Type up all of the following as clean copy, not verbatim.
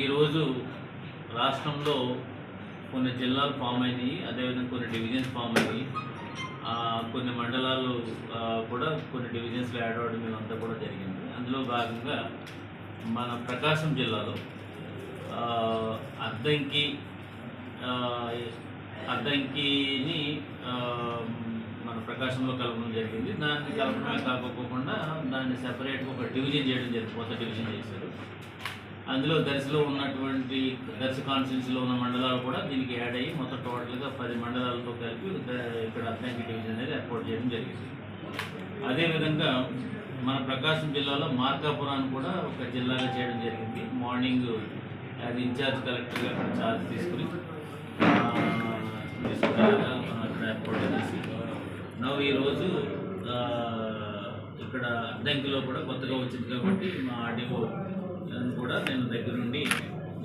ఈరోజు రాష్ట్రంలో కొన్ని జిల్లాలు ఫామ్ అయినాయి, అదేవిధంగా కొన్ని డివిజన్స్ ఫామ్ అయినాయి, కొన్ని మండలాలు కూడా కొన్ని డివిజన్స్లో యాడ్ అవ్వడం ఇదంతా కూడా జరిగింది. అందులో భాగంగా మన ప్రకాశం జిల్లాలో అద్దంకి అద్దంకిని మన ప్రకాశంలో కలపడం జరిగింది. దాన్ని కలపడమే కాకపోకుండా దాన్ని సెపరేట్గా ఒక డివిజన్ చేయడం జరిగింది, కొత్త డివిజన్ చేశారు. అందులో దర్శిలో ఉన్నటువంటి దర్శి కాన్స్టిట్యున్సీలో ఉన్న మండలాలు కూడా దీనికి యాడ్ అయ్యి మొత్తం టోటల్గా 10 మండలాలతో కలిపి ఇక్కడ అద్దంకి డివిజన్ అనేది ఏర్పాటు చేయడం జరిగింది. అదేవిధంగా మన ప్రకాశం జిల్లాలో మార్కాపురాన్ని కూడా ఒక జిల్లాగా చేయడం జరిగింది. మార్నింగ్ అది ఇన్ఛార్జ్ కలెక్టర్గా అక్కడ ఛార్జ్ తీసుకుని అక్కడ ఏర్పాటు చేసి ఈరోజు ఇక్కడ అద్దంకిలో కూడా కొత్తగా వచ్చింది కాబట్టి మా ఆర్డీఓ కూడా నేను దగ్గర నుండి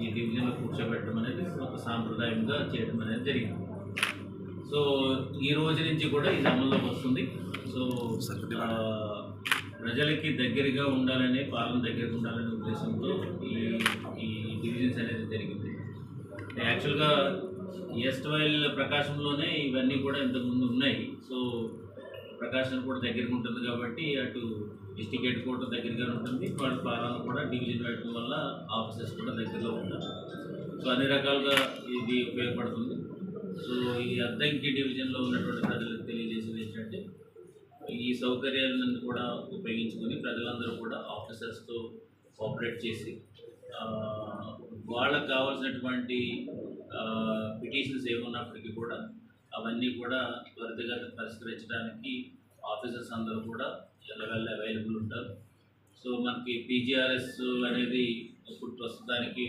ఈ డివిజన్లో కూర్చోబెట్టడం అనేది ఒక సాంప్రదాయంగా చేయడం అనేది జరిగింది. సో ఈ రోజు నుంచి కూడా ఇది అమల్లోకి వస్తుంది. సో ప్రజలకి దగ్గరగా ఉండాలనే, పాలన దగ్గరగా ఉండాలనే ఉద్దేశంతో ఈ డివిజన్స్ అనేది జరిగింది. యాక్చువల్గా ఎస్ట్వైల్ ప్రకాశంలోనే ఇవన్నీ కూడా ఇంతకుముందు ఉన్నాయి. సో ప్రకాశం కూడా దగ్గరగా ఉంటుంది కాబట్టి అటు డిస్ట్రిక్ట్ హెడ్ క్వార్టర్ దగ్గరగా ఉంటుంది, వాళ్ళ పాలన కూడా డివిజన్ వేయడం వల్ల ఆఫీసెస్ కూడా దగ్గరలో ఉంటారు. సో అన్ని రకాలుగా ఇది ఉపయోగపడుతుంది. సో ఈ అద్దంకి డివిజన్లో ఉన్నటువంటి ప్రజలకు తెలియజేసేది ఏంటంటే, ఈ సౌకర్యాలను కూడా ఉపయోగించుకొని ప్రజలందరూ కూడా ఆఫీసర్స్తో కోఆపరేట్ చేసి వాళ్ళకు కావాల్సినటువంటి పిటిషన్స్ ఏమున్నప్పటికీ కూడా అవన్నీ కూడా త్వరితగతిన పరిష్కరించడానికి ఆఫీసర్స్ అందరూ కూడా ఎల్లవెల్ల అవైలబుల్ ఉంటారు. సో మనకి పీజీఆర్ఎస్ అనేది ఇప్పుడు ప్రస్తుతానికి